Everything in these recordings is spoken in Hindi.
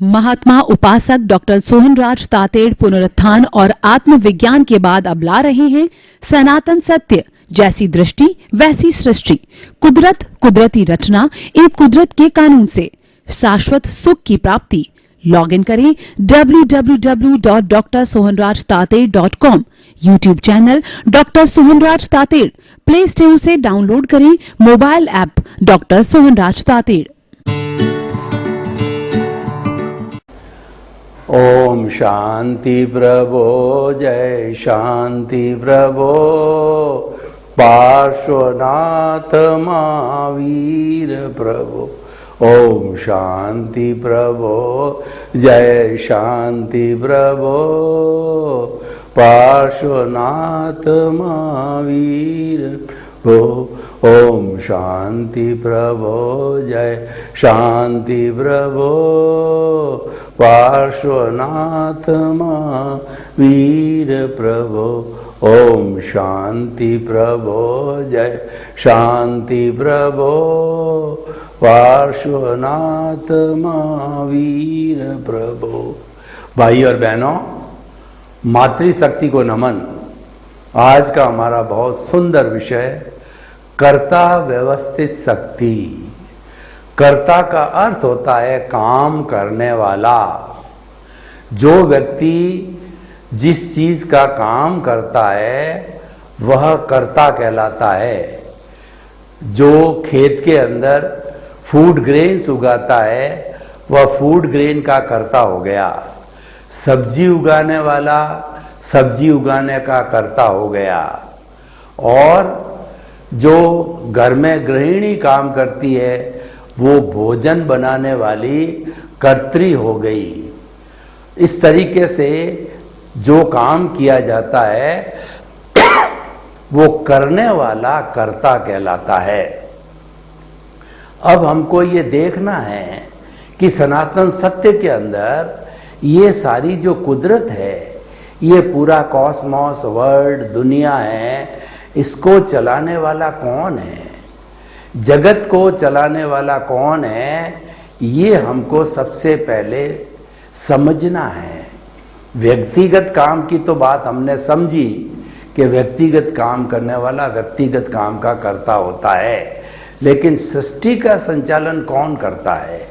महात्मा उपासक डॉक्टर सोहनराज तातेड़ पुनरुत्थान और आत्मविज्ञान के बाद अब ला रहे हैं सनातन सत्य, जैसी दृष्टि वैसी सृष्टि, कुदरत, कुदरती रचना एवं कुदरत के कानून से शाश्वत सुख की प्राप्ति। लॉग इन करें www.drsohanrajtater.com, YouTube channel doctor Sohanraj Tated, Play Store से डाउनलोड करें mobile app doctor Sohanraj Tated. ओम शांति प्रभो, जय शांति प्रभो, पार्श्वनाथ महावीर प्रभो। ओम शांति प्रभो, जय शांति प्रभो, पार्श्वनाथ महावीर प्रभो। ओम शांति प्रभो, जय शांति प्रभो, पार्श्वनाथ महावीर प्रभो। ओम शांति प्रभो, जय शांति प्रभो, पार्श्वनाथ महावीर प्रभो। भाई और बहनों, मातृशक्ति को नमन। आज का हमारा बहुत सुंदर विषय कर्ता व्यवस्थित शक्ति। कर्ता का अर्थ होता है काम करने वाला। जो व्यक्ति जिस चीज का काम करता है वह कर्ता कहलाता है। जो खेत के अंदर फूड ग्रेन्स उगाता है वह फूड ग्रेन का कर्ता हो गया। सब्जी उगाने वाला सब्जी उगाने का कर्ता हो गया। और जो घर में गृहिणी काम करती है वो भोजन बनाने वाली कर्त्री हो गई। इस तरीके से जो काम किया जाता है वो करने वाला कर्ता कहलाता है। अब हमको ये देखना है कि सनातन सत्य के अंदर ये सारी जो कुदरत है, ये पूरा कॉस्मॉस, वर्ल्ड, दुनिया है, इसको चलाने वाला कौन है, जगत को चलाने वाला कौन है, ये हमको सबसे पहले समझना है। व्यक्तिगत काम की तो बात हमने समझी कि व्यक्तिगत काम करने वाला व्यक्तिगत काम का कर्ता होता है, लेकिन सृष्टि का संचालन कौन करता है?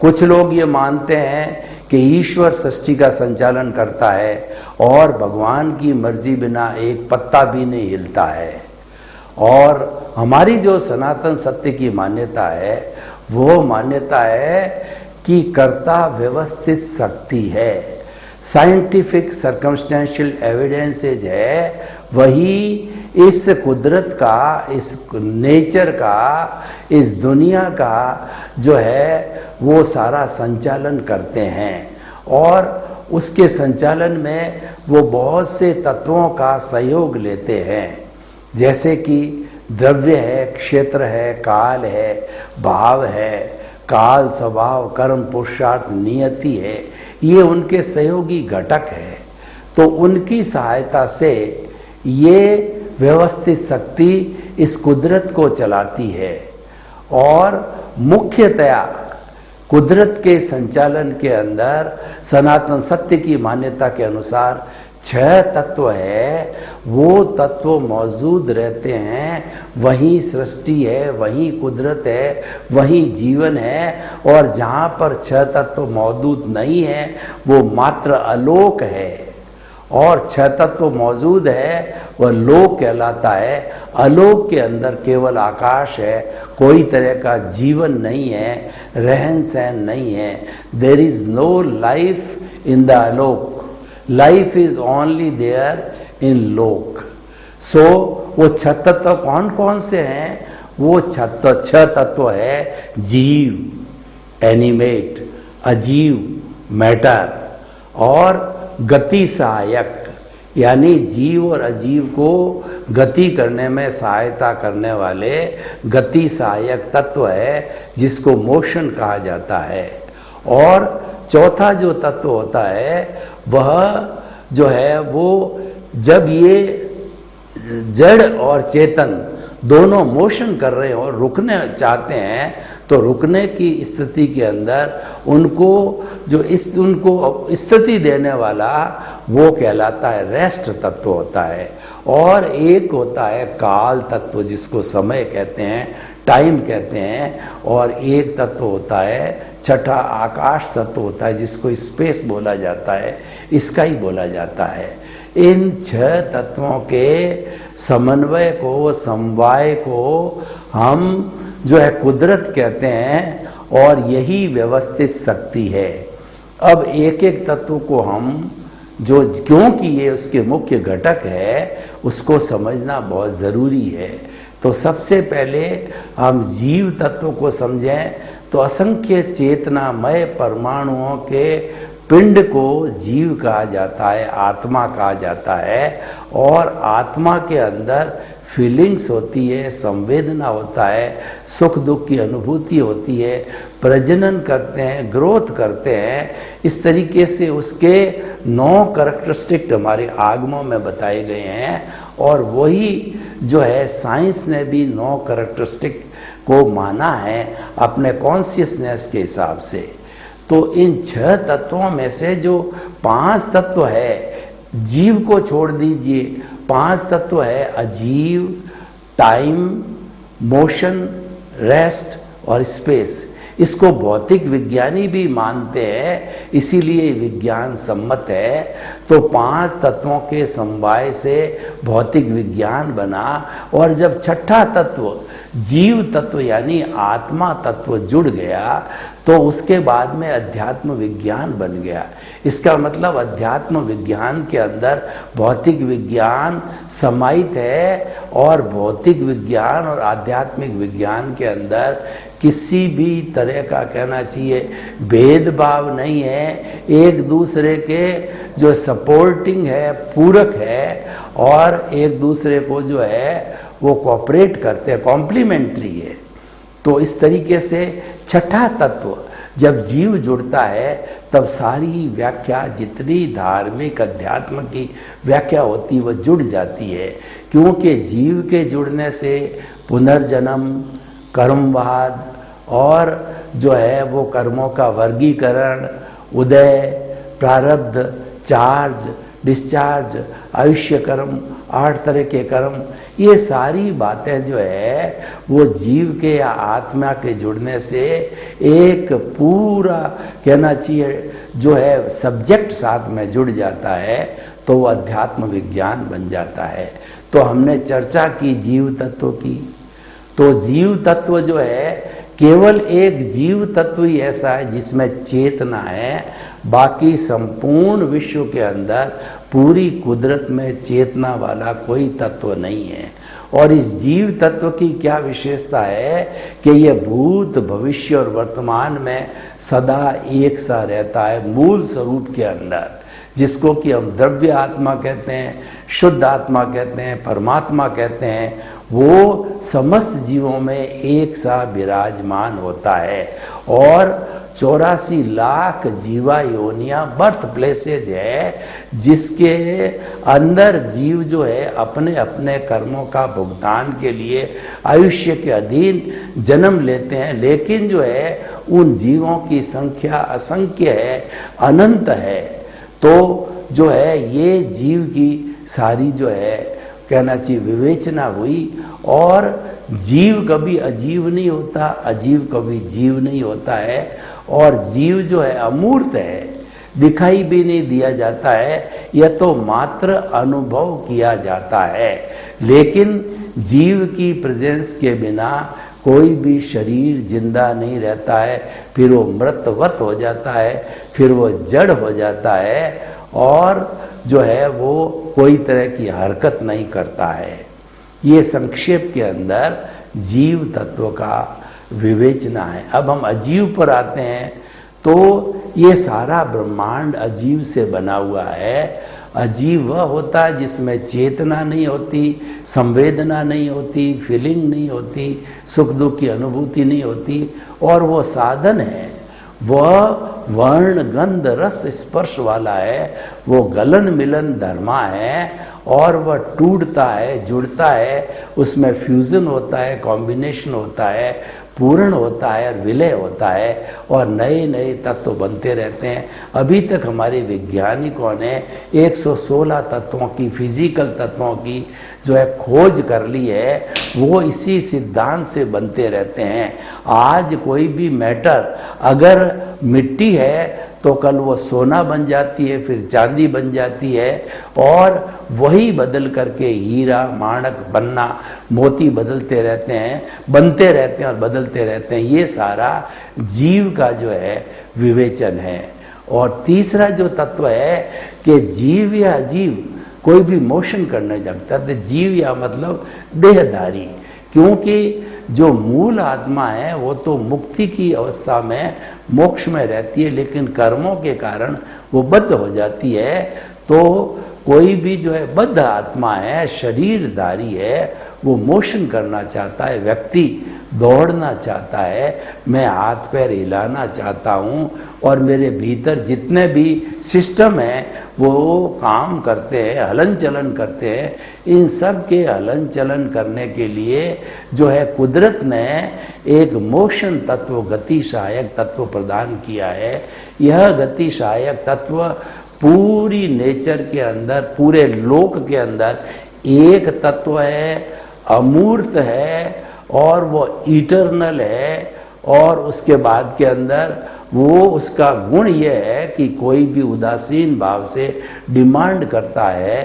कुछ लोग ये मानते हैं कि ईश्वर सृष्टि का संचालन करता है और भगवान की मर्जी बिना एक पत्ता भी नहीं हिलता है। और हमारी जो सनातन सत्य की मान्यता है वो मान्यता है कि कर्ता व्यवस्थित शक्ति है। साइंटिफिक सर्कमस्टेंशियल एविडेंसेज है, वही इस कुदरत का, इस नेचर का, इस दुनिया का जो है वो सारा संचालन करते हैं। और उसके संचालन में वो बहुत से तत्वों का सहयोग लेते हैं, जैसे कि द्रव्य है, क्षेत्र है, काल है, भाव है, काल, स्वभाव, कर्म, पुरुषार्थ, नियति है, ये उनके सहयोगी घटक है। तो उनकी सहायता से ये व्यवस्थित शक्ति इस कुदरत को चलाती है। और मुख्यतया कुदरत के संचालन के अंदर सनातन सत्य की मान्यता के अनुसार 6 तत्व है, वो तत्व मौजूद रहते हैं। वहीं सृष्टि है, वहीं कुदरत है, वहीं जीवन है। और जहाँ पर 6 तत्व मौजूद नहीं है वो मात्र अलोक है। और 6 तत्व मौजूद है वह लोक कहलाता है। अलोक के अंदर केवल आकाश है, कोई तरह का जीवन नहीं है, रहन सहन नहीं है। There is no life in the अलोक, life is only there in लोक। सो वो 6 तत्व कौन कौन से हैं? वो 6 तत्व है जीव, एनिमेट, अजीव, मैटर, और गति सहायक, यानी जीव और अजीव को गति करने में सहायता करने वाले गति सहायक तत्व है, जिसको मोशन कहा जाता है। और चौथा जो तत्व होता है वह जो है वो जब ये जड़ और चेतन दोनों मोशन कर रहे हो और रुकने चाहते हैं तो रुकने की स्थिति के अंदर उनको उनको स्थिति देने वाला वो कहलाता है रेस्ट तत्व होता है। और एक होता है काल तत्व, जिसको समय कहते हैं, टाइम कहते हैं। और एक तत्व होता है छठा आकाश तत्व होता है, जिसको स्पेस बोला जाता है, इसका ही बोला जाता है। इन 6 तत्वों के समन्वय को, समवाय को हम जो है कुदरत कहते हैं, और यही व्यवस्थित शक्ति है। अब एक एक तत्व को हम जो, क्योंकि ये उसके मुख्य घटक है, उसको समझना बहुत ज़रूरी है। तो सबसे पहले हम जीव तत्व को समझें तो असंख्य चेतनामय परमाणुओं के पिंड को जीव कहा जाता है, आत्मा कहा जाता है। और आत्मा के अंदर फीलिंग्स होती है, संवेदना होता है, सुख दुख की अनुभूति होती है, प्रजनन करते हैं, ग्रोथ करते हैं। इस तरीके से उसके 9 कैरेक्टरिस्टिक हमारे आगमों में बताए गए हैं। और वही जो है साइंस ने भी 9 कैरेक्टरिस्टिक को माना है अपने कॉन्शियसनेस के हिसाब से। तो इन 6 तत्वों में से जो 5 तत्व है, जीव को छोड़ दीजिए, 5 तत्व है अजीव, टाइम, मोशन, रेस्ट और स्पेस। इसको भौतिक विज्ञानी भी मानते हैं, इसीलिए विज्ञान सम्मत है। तो 5 तत्वों के समवाय से भौतिक विज्ञान बना। और जब छठा तत्व जीव तत्व यानी आत्मा तत्व जुड़ गया, तो उसके बाद में अध्यात्म विज्ञान बन गया। इसका मतलब अध्यात्म विज्ञान के अंदर भौतिक विज्ञान समाहित है, और भौतिक विज्ञान और आध्यात्मिक विज्ञान के अंदर किसी भी तरह का कहना चाहिए भेदभाव नहीं है। एक दूसरे के जो सपोर्टिंग है, पूरक है, और एक दूसरे को जो है वो कोऑपरेट करते हैं, कॉम्प्लीमेंट्री है। तो इस तरीके से छठा तत्व जब जीव जुड़ता है, तब सारी व्याख्या, जितनी धार्मिक अध्यात्म की व्याख्या होती वह जुड़ जाती है। क्योंकि जीव के जुड़ने से पुनर्जन्म, कर्मवाद और जो है वो कर्मों का वर्गीकरण, उदय, प्रारब्ध, चार्ज, डिस्चार्ज, आयुष्य कर्म, 8 तरह के कर्म, ये सारी बातें जो है वो जीव के या आत्मा के जुड़ने से एक पूरा कहना चाहिए जो है सब्जेक्ट साथ में जुड़ जाता है, तो वो अध्यात्म विज्ञान बन जाता है। तो हमने चर्चा की जीव तत्व की। तो जीव तत्व जो है केवल एक जीव तत्व ही ऐसा है जिसमें चेतना है, बाकी संपूर्ण विश्व के अंदर पूरी कुदरत में चेतना वाला कोई तत्व नहीं है। और इस जीव तत्व की क्या विशेषता है कि यह भूत, भविष्य और वर्तमान में सदा एक सा रहता है मूल स्वरूप के अंदर, जिसको कि हम द्रव्य आत्मा कहते हैं, शुद्ध आत्मा कहते हैं, परमात्मा कहते हैं। वो समस्त जीवों में एक सा विराजमान होता है। और 84 लाख जीवा योनियां बर्थ प्लेसेज है, जिसके अंदर जीव जो है अपने अपने कर्मों का भुगतान के लिए आयुष्य के अधीन जन्म लेते हैं। लेकिन जो है उन जीवों की संख्या असंख्य है, अनंत है। तो जो है ये जीव की सारी जो है कहना चाहिए विवेचना हुई। और जीव कभी अजीव नहीं होता, अजीव कभी जीव नहीं होता है। और जीव जो है अमूर्त है, दिखाई भी नहीं दिया जाता है, यह तो मात्र अनुभव किया जाता है। लेकिन जीव की प्रेजेंस के बिना कोई भी शरीर जिंदा नहीं रहता है, फिर वो मृतवत हो जाता है, फिर वो जड़ हो जाता है, और जो है वो कोई तरह की हरकत नहीं करता है। ये संक्षेप के अंदर जीव तत्व का विवेचना है। अब हम अजीव पर आते हैं। तो ये सारा ब्रह्मांड अजीव से बना हुआ है। अजीव वह होता है जिसमें चेतना नहीं होती, संवेदना नहीं होती, फीलिंग नहीं होती, सुख दुख की अनुभूति नहीं होती। और वो साधन है, वह वर्ण गंध रस स्पर्श वाला है, वो गलन मिलन धर्मा है। और वह टूटता है, जुड़ता है, उसमें फ्यूजन होता है, कॉम्बिनेशन होता है, पूर्ण होता है और विलय होता है और नए नए तत्व बनते रहते हैं। अभी तक हमारे वैज्ञानिकों ने 116 तत्वों की, फिजिकल तत्वों की जो है खोज कर ली है, वो इसी सिद्धांत से बनते रहते हैं। आज कोई भी मैटर अगर मिट्टी है तो कल वो सोना बन जाती है, फिर चांदी बन जाती है, और वही बदल करके हीरा, माणक, पन्ना, मोती बदलते रहते हैं, बनते रहते हैं और बदलते रहते हैं। ये सारा जीव का जो है विवेचन है। और तीसरा जो तत्व है कि जीव या अजीव कोई भी मोशन करने लगता है, तो जीव या मतलब देहधारी, क्योंकि जो मूल आत्मा है वो तो मुक्ति की अवस्था में मोक्ष में रहती है, लेकिन कर्मों के कारण वो बद्ध हो जाती है। तो कोई भी जो है बद्ध आत्मा है, शरीरधारी है, वो मोशन करना चाहता है, व्यक्ति दौड़ना चाहता है, मैं हाथ पैर हिलाना चाहता हूँ, और मेरे भीतर जितने भी सिस्टम हैं वो काम करते हैं, हलन चलन करते हैं। इन सब के हलन चलन करने के लिए जो है कुदरत ने एक मोशन तत्व, गति सहायक तत्व प्रदान किया है। यह गति सहायक तत्व पूरी नेचर के अंदर, पूरे लोक के अंदर एक तत्व है, अमूर्त है, और वो इटरनल है। और उसके बाद के अंदर वो उसका गुण ये है कि कोई भी उदासीन भाव से डिमांड करता है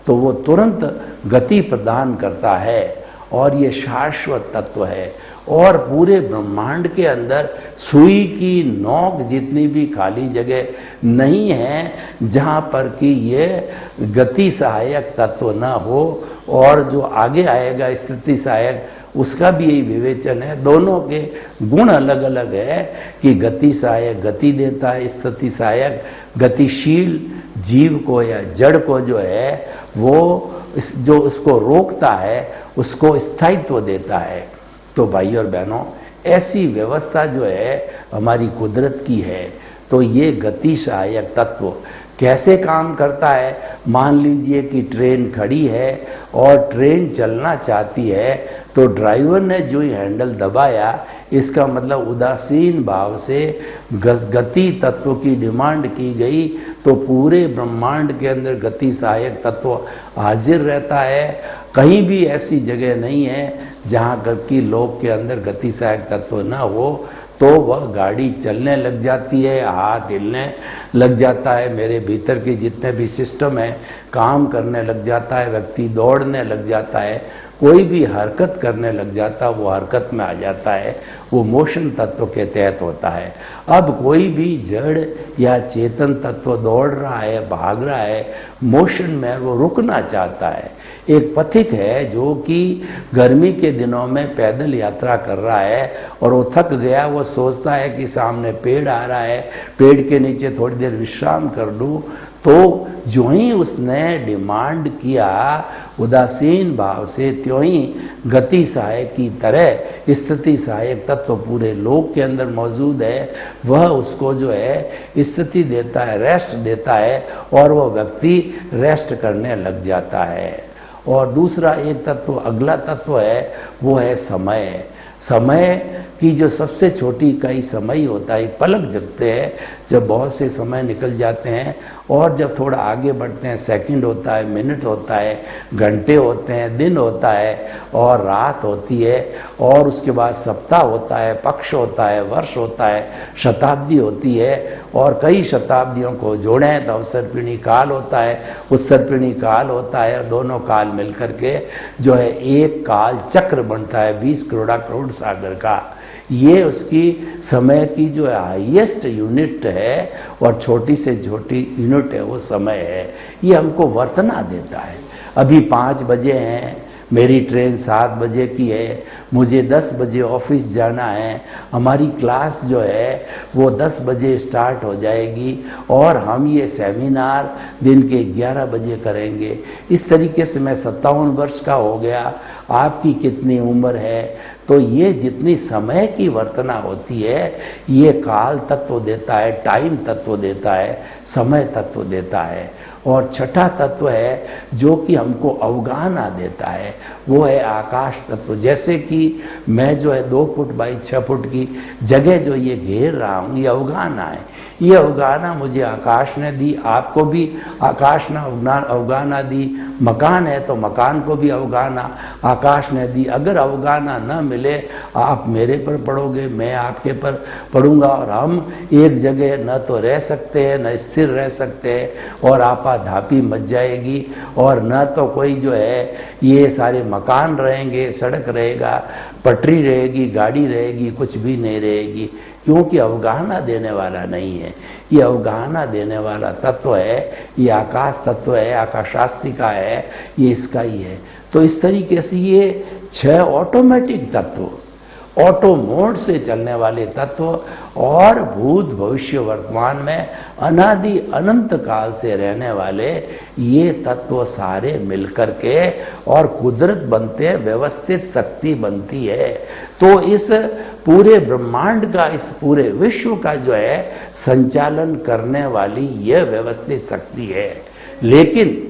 तो वो तुरंत गति प्रदान करता है, और ये शाश्वत तत्व है। और पूरे ब्रह्मांड के अंदर सुई की नोक जितनी भी खाली जगह नहीं है जहाँ पर कि ये गति सहायक तत्व न हो। और जो आगे आएगा स्थिति सहायक, उसका भी यही विवेचन है। दोनों के गुण अलग अलग है कि गति सहायक गति देता है, स्थिति सहायक गतिशील जीव को या जड़ को जो है वो जो उसको रोकता है उसको स्थायित्व देता है। तो भाई और बहनों, ऐसी व्यवस्था जो है हमारी कुदरत की है। तो ये गति सहायक तत्व कैसे काम करता है? मान लीजिए कि ट्रेन खड़ी है और ट्रेन चलना चाहती है, तो ड्राइवर ने जो ही हैंडल दबाया, इसका मतलब उदासीन भाव से गति तत्व की डिमांड की गई, तो पूरे ब्रह्मांड के अंदर गति सहायक तत्व हाजिर रहता है। कहीं भी ऐसी जगह नहीं है जहाँ की लोक के अंदर गति सहायक तत्व ना हो। तो वह गाड़ी चलने लग जाती है, हाथ हिलने लग जाता है, मेरे भीतर के जितने भी सिस्टम है काम करने लग जाता है, व्यक्ति दौड़ने लग जाता है, कोई भी हरकत करने लग जाता है, वो हरकत में आ जाता है, वो मोशन तत्व के तहत होता है। अब कोई भी जड़ या चेतन तत्व दौड़ रहा है, भाग रहा है, मोशन में वो रुकना चाहता है। एक पथिक है जो कि गर्मी के दिनों में पैदल यात्रा कर रहा है और वो थक गया, वो सोचता है कि सामने पेड़ आ रहा है, पेड़ के नीचे थोड़ी देर विश्राम कर लूँ। तो जो ही उसने डिमांड किया उदासीन भाव से, त्यों ही गति सहायक की तरह स्थिति सहायक तत्व पूरे लोक के अंदर मौजूद है। वह उसको जो है स्थिति देता है, रेस्ट देता है, और वह व्यक्ति रेस्ट करने लग जाता है। और दूसरा एक तत्व, अगला तत्व है, वो है समय। समय की जो सबसे छोटी इकाई समय होता है, पलक झपकते हैं जब बहुत से समय निकल जाते हैं, और जब थोड़ा आगे बढ़ते हैं सेकंड होता है, मिनट होता है, घंटे होते हैं, दिन होता है, और रात होती है, और उसके बाद सप्ताह होता है, पक्ष होता है, वर्ष होता है, शताब्दी होती है, और कई शताब्दियों को जोड़ें तो अवसर्पिणी काल होता है, उत्सर्पिणी काल होता है, और दोनों काल मिलकर के जो है एक काल चक्र बनता है 20 करोड़ सागर का। ये उसकी समय की जो हाईएस्ट यूनिट है, और छोटी से छोटी यूनिट है वो समय है। ये हमको वर्तना देता है। अभी 5 बजे हैं, मेरी ट्रेन 7 बजे की है, मुझे 10 बजे ऑफिस जाना है, हमारी क्लास जो है वो 10 बजे स्टार्ट हो जाएगी, और हम ये सेमिनार दिन के 11 बजे करेंगे। इस तरीके से मैं 57 वर्ष का हो गया। आपकी कितनी उम्र है? तो ये जितनी समय की वर्तना होती है, ये काल तत्व देता है, टाइम तत्व देता है, समय तत्व देता है। और छठा तत्व है जो कि हमको अवगाहना देता है, वो है आकाश तत्व। जैसे कि मैं जो है 2 फुट बाई 6 फुट की जगह जो ये घेर रहा हूँ, ये अवगाहना है। ये अवगाहना मुझे आकाश ने दी, आपको भी आकाश ने अवगाहना दी। मकान है तो मकान को भी अवगाहना आकाश ने दी। अगर अवगाहना न मिले, आप मेरे पर पड़ोगे, मैं आपके पर पड़ूंगा, और हम एक जगह न तो रह सकते हैं, न स्थिर रह सकते हैं, और आपाधापी मच जाएगी। और न तो कोई जो है ये सारे मकान रहेंगे, सड़क रहेगा, पटरी रहेगी, गाड़ी रहेगी, कुछ भी नहीं रहेगी, क्योंकि अवगाहना देने वाला नहीं है। ये अवगाहना देने वाला तत्व है, ये आकाश तत्व है, आकाशास्तिका है, ये इसका ही है। तो इस तरीके से ये 6 ऑटोमेटिक तत्व, ऑटो मोड से चलने वाले तत्व, और भूत भविष्य वर्तमान में अनादि अनंत काल से रहने वाले ये तत्व सारे मिलकर के और कुदरत बनते हैं, व्यवस्थित शक्ति बनती है। तो इस पूरे ब्रह्मांड का, इस पूरे विश्व का जो है संचालन करने वाली यह व्यवस्थित शक्ति है। लेकिन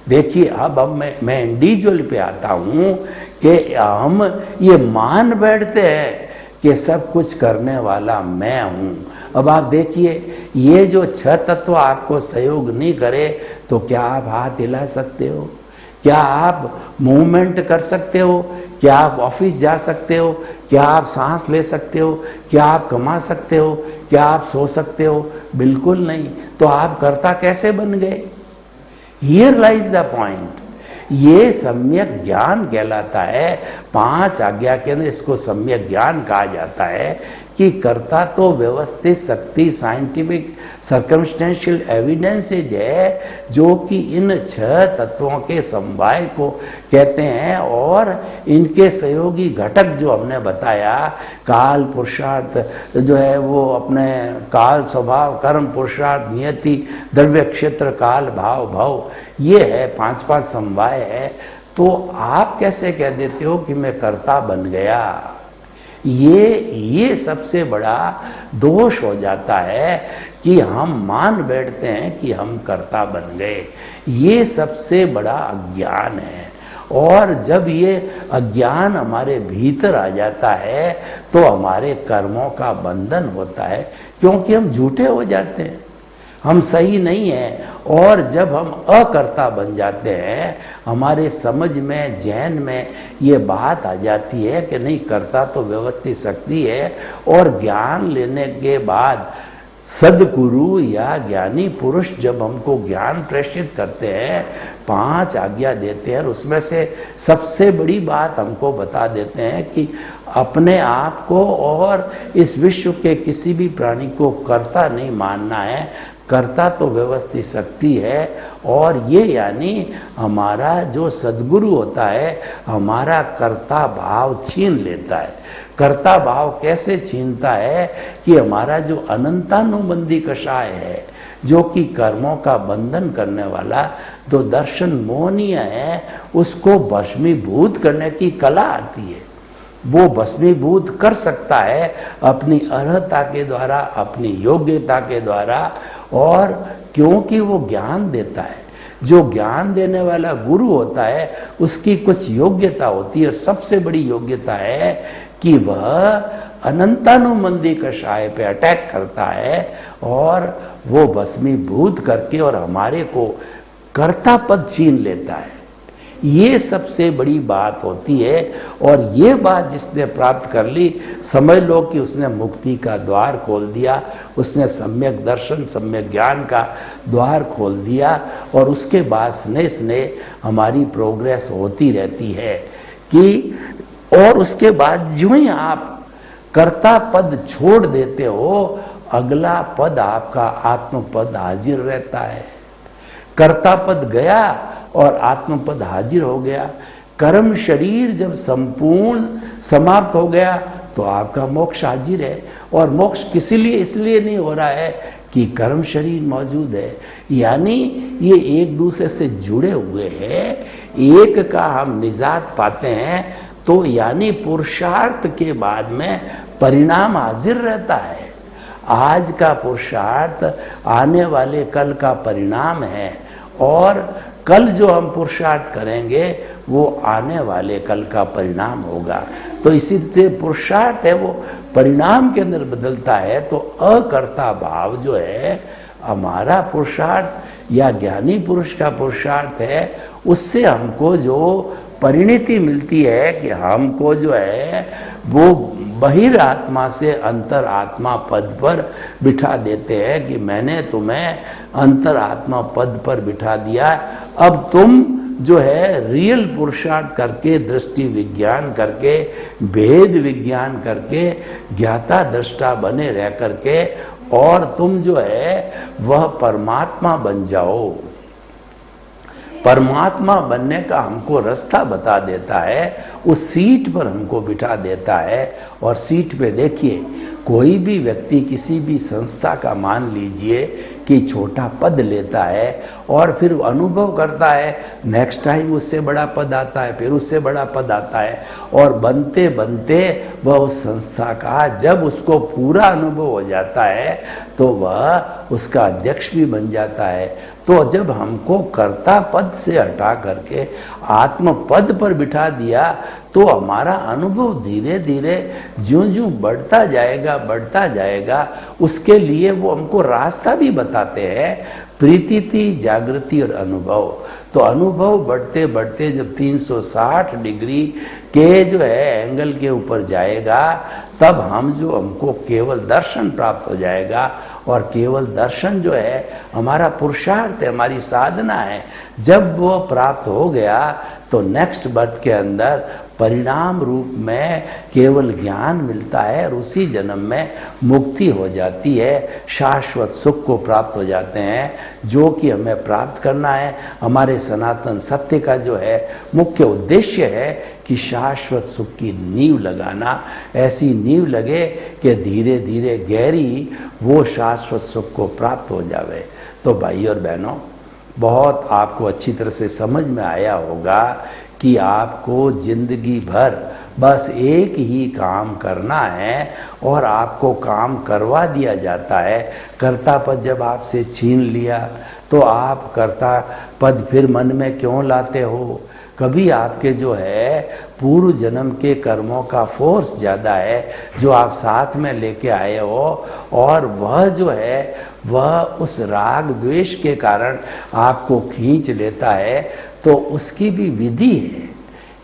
देखिए, अब मैं इंडिविजुअल पे आता हूँ कि हम ये मान बैठते हैं कि सब कुछ करने वाला मैं हूँ। अब आप देखिए, ये जो 6 तत्व आपको सहयोग नहीं करे तो क्या आप हाथ हिला सकते हो? क्या आप मूवमेंट कर सकते हो? क्या आप ऑफिस जा सकते हो? क्या आप सांस ले सकते हो? क्या आप कमा सकते हो? क्या आप सो सकते हो? बिल्कुल नहीं। तो आप कर्ता कैसे बन गए? Here lies the point. ये सम्यक ज्ञान कहलाता है। 5 आज्ञा के अंदर इसको सम्यक ज्ञान कहा जाता है कि कर्ता तो व्यवस्थित शक्ति, साइंटिफिक सर्कमस्टेंशियल एविडेंसेज है, जो कि इन 6 तत्वों के समवाय को कहते हैं। और इनके सहयोगी घटक जो हमने बताया, काल, पुरुषार्थ जो है वो अपने काल, स्वभाव, कर्म, पुरुषार्थ, नियति, द्रव्य, क्षेत्र, काल, भाव, भव, ये है 5 समवाय है। तो आप कैसे कह देते हो कि मैं कर्ता बन गया? ये सबसे बड़ा दोष हो जाता है कि हम मान बैठते हैं कि हम कर्ता बन गए। ये सबसे बड़ा अज्ञान है। और जब ये अज्ञान हमारे भीतर आ जाता है तो हमारे कर्मों का बंधन होता है, क्योंकि हम झूठे हो जाते हैं, हम सही नहीं हैं। और जब हम अकर्ता बन जाते हैं, हमारे समझ में, जहन में ये बात आ जाती है कि नहीं, कर्ता तो व्यवस्थित शक्ति है। और ज्ञान लेने के बाद सद्गुरु या ज्ञानी पुरुष जब हमको ज्ञान प्रेषित करते हैं, 5 आज्ञा देते हैं, और उसमें से सबसे बड़ी बात हमको बता देते हैं कि अपने आप को और इस विश्व के किसी भी प्राणी को कर्ता नहीं मानना है। कर्ता तो व्यवस्थित शक्ति है। और ये यानी हमारा जो सद्गुरु होता है, हमारा कर्ता भाव छीन लेता है। कर्ता भाव कैसे छीनता है कि हमारा जो अनंतानुबंधी कषाय है, जो कि कर्मों का बंधन करने वाला जो दर्शन मोहनीय है, उसको भस्मीभूत करने की कला आती है। वो भस्मीभूत कर सकता है अपनी अर्हता के द्वारा, अपनी योग्यता के द्वारा। और क्योंकि वो ज्ञान देता है, जो ज्ञान देने वाला गुरु होता है, उसकी कुछ योग्यता होती है। सबसे बड़ी योग्यता है कि वह अनंतानुबंधी कषाय पे अटैक करता है और वो भस्मीभूत करके और हमारे को कर्ता पद छीन लेता है। ये सबसे बड़ी बात होती है। और ये बात जिसने प्राप्त कर ली, समझ लो कि उसने मुक्ति का द्वार खोल दिया, उसने सम्यक दर्शन, सम्यक ज्ञान का द्वार खोल दिया। और उसके बाद स्नेह स्नेह हमारी प्रोग्रेस होती रहती है कि, और उसके बाद जो ही आप कर्ता पद छोड़ देते हो, अगला पद आपका आत्म पद हाजिर रहता है। कर्ता पद गया और आत्मपद हाजिर हो गया। कर्म शरीर जब संपूर्ण समाप्त हो गया तो आपका मोक्ष हाजिर है। और मोक्ष किस लिए, इसलिए नहीं हो रहा है कि कर्म शरीर मौजूद है। यानी ये एक दूसरे से जुड़े हुए हैं, एक का हम निजात पाते हैं। तो यानी पुरुषार्थ के बाद में परिणाम हाजिर रहता है। आज का पुरुषार्थ आने वाले कल का परिणाम है। और कल जो हम पुरुषार्थ करेंगे वो आने वाले कल का परिणाम होगा। तो इसी से पुरुषार्थ है वो परिणाम के अंदर बदलता है। तो अकर्ता भाव जो है हमारा पुरुषार्थ या ज्ञानी पुरुष का पुरुषार्थ है, उससे हमको जो परिणति मिलती है कि हमको जो है वो बहिरात्मा से अंतरात्मा पद पर बिठा देते हैं कि मैंने तुम्हें अंतरात्मा पद पर बिठा दिया, अब तुम जो है रियल पुरुषार्थ करके, दृष्टि विज्ञान करके, भेद विज्ञान करके, ज्ञाता दृष्टा बने रह करके और तुम जो है वह परमात्मा बन जाओ। परमात्मा बनने का हमको रास्ता बता देता है, उस सीट पर हमको बिठा देता है। और सीट पे देखिए, कोई भी व्यक्ति किसी भी संस्था का मान लीजिए कि छोटा पद लेता है और फिर अनुभव करता है, नेक्स्ट टाइम उससे बड़ा पद आता है, फिर उससे बड़ा पद आता है और बनते बनते वह उस संस्था का जब उसको पूरा अनुभव हो जाता है तो वह उसका अध्यक्ष भी बन जाता है। तो जब हमको कर्ता पद से हटा करके आत्म पद पर बिठा दिया तो हमारा अनुभव धीरे धीरे ज्यों-ज्यों बढ़ता जाएगा, उसके लिए वो हमको रास्ता भी बताते हैं, प्रीति, जागृति और अनुभव। तो अनुभव बढ़ते बढ़ते जब 360 डिग्री के जो है एंगल के ऊपर जाएगा, तब हमको केवल दर्शन प्राप्त हो जाएगा। और केवल दर्शन जो है हमारा पुरुषार्थ है, हमारी साधना है। जब वो प्राप्त हो गया तो नेक्स्ट बर्थ के अंदर परिणाम रूप में केवल ज्ञान मिलता है और उसी जन्म में मुक्ति हो जाती है, शाश्वत सुख को प्राप्त हो जाते हैं, जो कि हमें प्राप्त करना है। हमारे सनातन सत्य का जो है मुख्य उद्देश्य है कि शाश्वत सुख की नींव लगाना, ऐसी नींव लगे कि धीरे धीरे गहरी वो शाश्वत सुख को प्राप्त हो जावे। तो भाई और बहनों, बहुत आपको अच्छी तरह से समझ में आया होगा कि आपको जिंदगी भर बस एक ही काम करना है और आपको काम करवा दिया जाता है। कर्ता पद जब आपसे छीन लिया तो आप कर्ता पद फिर मन में क्यों लाते हो? कभी आपके जो है पूर्व जन्म के कर्मों का फोर्स ज़्यादा है जो आप साथ में लेके आए हो, और वह जो है वह उस राग द्वेष के कारण आपको खींच लेता है। तो उसकी भी विधि है,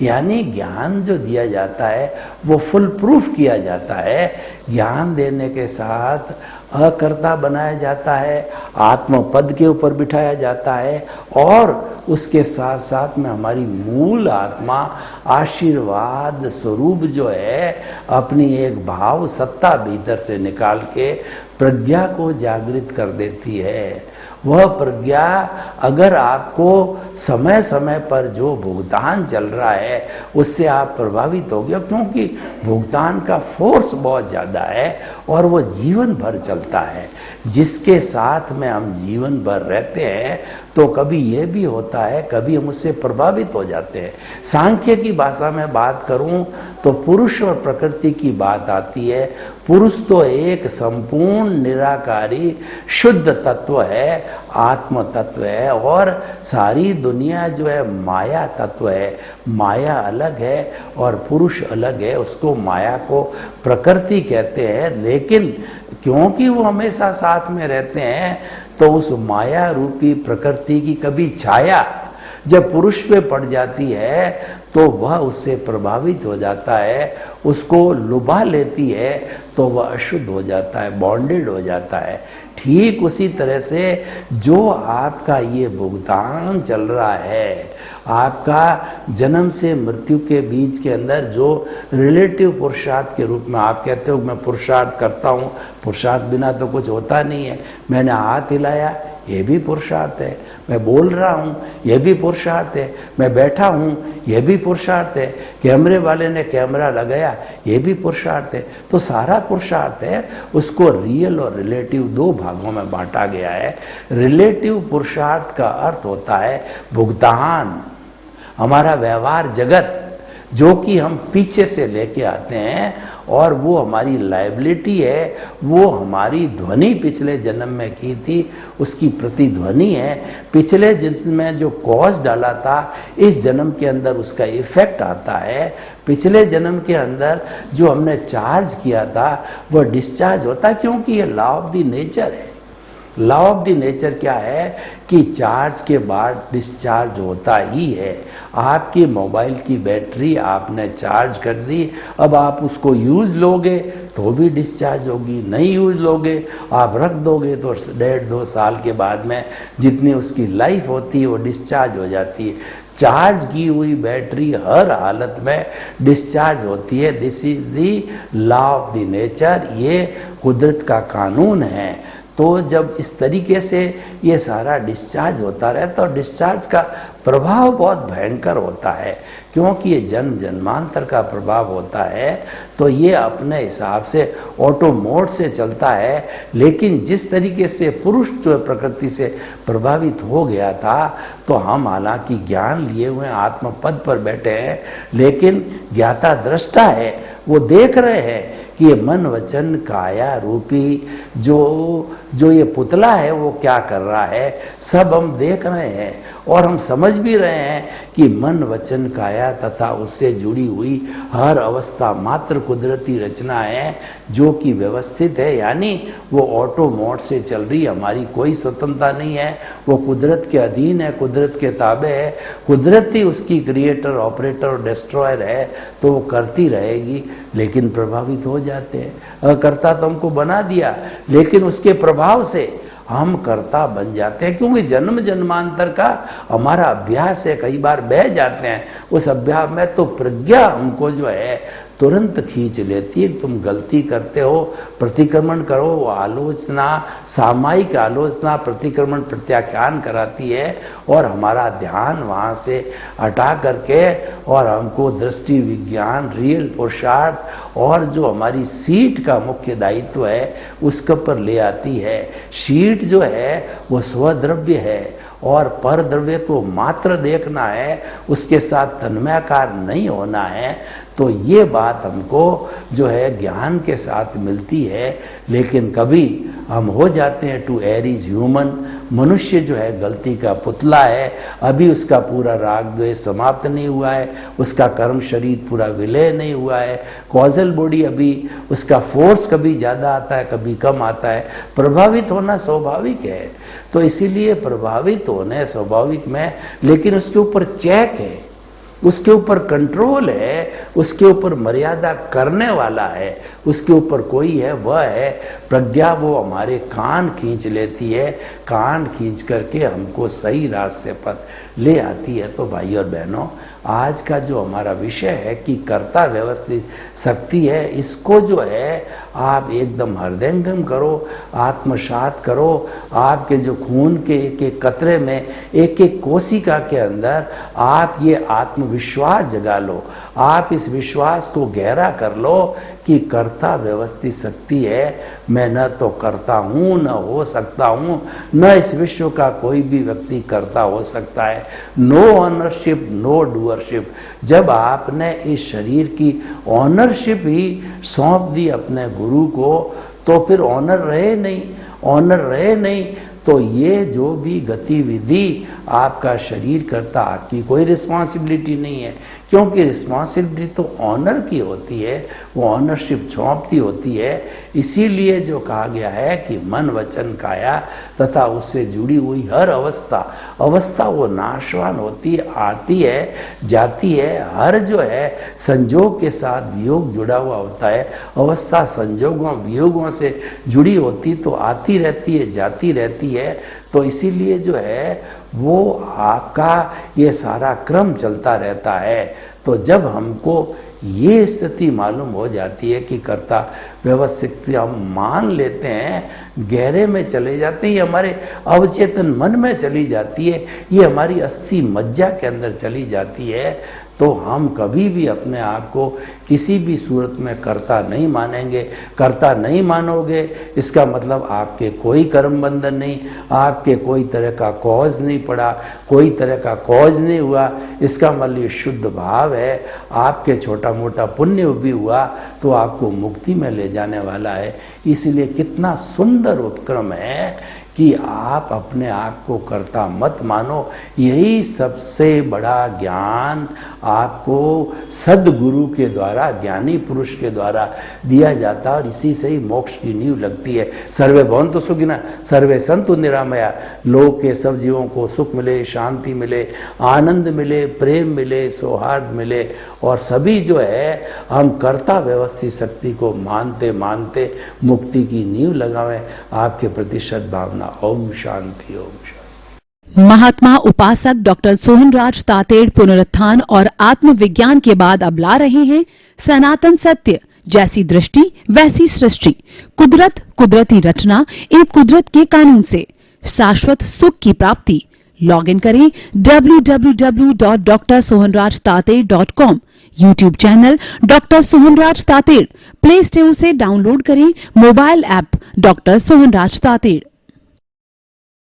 यानी ज्ञान जो दिया जाता है वो फुल प्रूफ किया जाता है। ज्ञान देने के साथ अकर्ता बनाया जाता है, आत्म पद के ऊपर बिठाया जाता है, और उसके साथ साथ में हमारी मूल आत्मा आशीर्वाद स्वरूप जो है अपनी एक भाव सत्ता भीतर से निकाल के प्रज्ञा को जागृत कर देती है। वह प्रज्ञा अगर आपको समय समय पर जो भुगतान चल रहा है उससे आप प्रभावित हो गए, क्योंकि भुगतान का फोर्स बहुत ज़्यादा है और वो जीवन भर चलता है। जिसके साथ में हम जीवन भर रहते हैं तो कभी ये भी होता है, कभी हम उससे प्रभावित हो जाते हैं। सांख्य की भाषा में बात करूं तो पुरुष और प्रकृति की बात आती है। पुरुष तो एक संपूर्ण निराकारी शुद्ध तत्व है, आत्म तत्व है, और सारी दुनिया जो है माया तत्व है। माया अलग है और पुरुष अलग है, उसको माया को प्रकृति कहते हैं। लेकिन क्योंकि वो हमेशा साथ में रहते हैं तो उस माया रूपी प्रकृति की कभी छाया जब पुरुष पे पड़ जाती है तो वह उससे प्रभावित हो जाता है, उसको लुभा लेती है, तो वह अशुद्ध हो जाता है, बॉन्डेड हो जाता है। ठीक उसी तरह से जो आपका ये भुगतान चल रहा है, आपका जन्म से मृत्यु के बीच के अंदर जो रिलेटिव पुरुषार्थ के रूप में आप कहते हो मैं पुरुषार्थ करता हूँ, पुरुषार्थ बिना तो कुछ होता नहीं है। मैंने हाथ हिलाया, ये भी पुरुषार्थ है। मैं बोल रहा हूँ, ये भी पुरुषार्थ है। मैं बैठा हूँ, ये भी पुरुषार्थ है। कैमरे वाले ने कैमरा लगाया, ये भी पुरुषार्थ है। तो सारा पुरुषार्थ है। उसको रियल और रिलेटिव दो भागों में बांटा गया है। रिलेटिव पुरुषार्थ का अर्थ होता है भुगतान, हमारा व्यवहार जगत जो कि हम पीछे से लेके आते हैं, और वो हमारी लायबिलिटी है, वो हमारी ध्वनि पिछले जन्म में की थी उसकी प्रतिध्वनि है। पिछले जन्म में जो कॉज डाला था इस जन्म के अंदर उसका इफेक्ट आता है। पिछले जन्म के अंदर जो हमने चार्ज किया था वह डिस्चार्ज होता है, क्योंकि ये लॉ ऑफ द नेचर है। लॉ ऑफ द नेचर क्या है कि चार्ज के बाद डिस्चार्ज होता ही है। आपकी मोबाइल की बैटरी आपने चार्ज कर दी, अब आप उसको यूज़ लोगे तो भी डिस्चार्ज होगी, नहीं यूज़ लोगे आप रख दोगे तो 1.5-2 साल के बाद में जितनी उसकी लाइफ होती है वो डिस्चार्ज हो जाती है। चार्ज की हुई बैटरी हर हालत में डिस्चार्ज होती है। This is the law of the nature, ये कुदरत का कानून है। तो जब इस तरीके से ये सारा डिस्चार्ज होता रहे तो डिस्चार्ज का प्रभाव बहुत भयंकर होता है, क्योंकि ये जन्म जन्मांतर का प्रभाव होता है। तो ये अपने हिसाब से ऑटो मोड से चलता है, लेकिन जिस तरीके से पुरुष जो प्रकृति से प्रभावित हो गया था, तो हम हालांकि ज्ञान लिए हुए आत्म पद पर बैठे हैं, लेकिन ज्ञाता दृष्टा है, वो देख रहे हैं कि ये मन वचन काया रूपी जो ये पुतला है वो क्या कर रहा है, सब हम देख रहे हैं और हम समझ भी रहे हैं कि मन वचन काया तथा उससे जुड़ी हुई हर अवस्था मात्र कुदरती रचना है जो कि व्यवस्थित है, यानी वो ऑटो मोड से चल रही है। हमारी कोई स्वतंत्रता नहीं है, वो कुदरत के अधीन है, कुदरत के ताबे है। कुदरत ही उसकी क्रिएटर, ऑपरेटर और डिस्ट्रॉयर है, तो वो करती रहेगी, लेकिन प्रभावित हो जाते हैं। करता तो हमको बना दिया, लेकिन उसके प्रभाव से हम कर्ता बन जाते हैं, क्योंकि जन्म जन्मांतर का हमारा अभ्यास है। कई बार बह जाते हैं उस अभ्यास में, तो प्रज्ञा हमको जो है तुरंत खींच लेती है। तुम गलती करते हो, प्रतिक्रमण करो, वो आलोचना, सामायिक आलोचना प्रतिक्रमण प्रत्याख्यान कराती है और हमारा ध्यान वहाँ से हटा करके और हमको दृष्टि विज्ञान, रियल पुरुषार्थ और जो हमारी सीट का मुख्य दायित्व है उसके ऊपर ले आती है। सीट जो है वो स्वद्रव्य है और पर द्रव्य को मात्र देखना है, उसके साथ तन्मयाकार नहीं होना है। तो ये बात हमको जो है ज्ञान के साथ मिलती है, लेकिन कभी हम हो जाते हैं टू एयर इज ह्यूमन। मनुष्य जो है गलती का पुतला है, अभी उसका पूरा राग द्वेष समाप्त नहीं हुआ है, उसका कर्म शरीर पूरा विलय नहीं हुआ है, कॉजल बॉडी अभी उसका फोर्स कभी ज़्यादा आता है कभी कम आता है। प्रभावित होना स्वाभाविक है, तो इसीलिए प्रभावित होने स्वाभाविक में, लेकिन उसके ऊपर चेक है, उसके ऊपर कंट्रोल है, उसके ऊपर मर्यादा करने वाला है, उसके ऊपर कोई है, वह है प्रज्ञा। वो हमारे कान खींच लेती है, कान खींच करके हमको सही रास्ते पर ले आती है। तो भाई और बहनों, आज का जो हमारा विषय है कि कर्ता व्यवस्थित शक्ति है, इसको जो है आप एकदम हृदयंगम करो, आत्मसात करो। आपके जो खून के एक एक कतरे में, एक एक कोशिका के अंदर आप ये आत्मविश्वास जगा लो। आप इस विश्वास को गहरा कर लो कि कर्ता व्यवस्थित शक्ति है, मैं न तो करता हूँ न हो सकता हूँ, न इस विश्व का कोई भी व्यक्ति कर्ता हो सकता है। No ownership no doership. जब आपने इस शरीर की ऑनरशिप ही सौंप दी अपने गुरु को, तो फिर ऑनर रहे नहीं, ऑनर रहे नहीं तो ये जो भी गतिविधि आपका शरीर करता, आपकी कोई रिस्पॉन्सिबिलिटी नहीं है, क्योंकि रिस्पॉन्सिबिलिटी तो ऑनर की होती है, वो ऑनरशिप सौंपती होती है। इसीलिए जो कहा गया है कि मन वचन काया तथा उससे जुड़ी हुई हर अवस्था वो नाशवान होती है, आती है जाती है। हर जो है संजोग के साथ वियोग जुड़ा हुआ होता है, अवस्था संजोगों वियोगों से जुड़ी होती तो आती रहती है जाती रहती है। तो इसीलिए जो है वो आपका ये सारा क्रम चलता रहता है। तो जब हमको ये स्थिति मालूम हो जाती है कि कर्ता व्यवस्थित हम मान लेते हैं, गहरे में चले जाते हैं, ये हमारे अवचेतन मन में चली जाती है, ये हमारी अस्थि मज्जा के अंदर चली जाती है, तो हम कभी भी अपने आप को किसी भी सूरत में कर्ता नहीं मानेंगे। कर्ता नहीं मानोगे इसका मतलब आपके कोई कर्म बंधन नहीं, आपके कोई तरह का कॉज नहीं पड़ा, कोई तरह का कॉज नहीं हुआ। इसका मतलब ये शुद्ध भाव है। आपके छोटा मोटा पुण्य भी हुआ तो आपको मुक्ति में ले जाने वाला है। इसलिए कितना सुंदर उपक्रम है कि आप अपने आप को कर्ता मत मानो। यही सबसे बड़ा ज्ञान आपको सद्गुरु के द्वारा, ज्ञानी पुरुष के द्वारा दिया जाता है और इसी से ही मोक्ष की नींव लगती है। सर्वे भवन्तु सुखिनः, सर्वे सन्तु निरामया। लोक के सब जीवों को सुख मिले, शांति मिले, आनंद मिले, प्रेम मिले, सौहार्द मिले और सभी जो है हम कर्ता व्यवस्थित शक्ति को मानते मानते मुक्ति की नींव लगावें। आपके प्रति सद्भावना। ओम शांति, ओम शांति। महात्मा उपासक डॉक्टर सोहनराज तातेड़ पुनरुत्थान और आत्मविज्ञान के बाद अब ला रहे हैं सनातन सत्य, जैसी दृष्टि वैसी सृष्टि, कुदरत, कुदरती रचना एवं कुदरत के कानून से शाश्वत सुख की प्राप्ति। लॉग इन करें www.drsohanrajtater.com। YouTube channel doctor Sohanraj Tated, Play Store से डाउनलोड करें mobile app doctor Sohanraj Tated.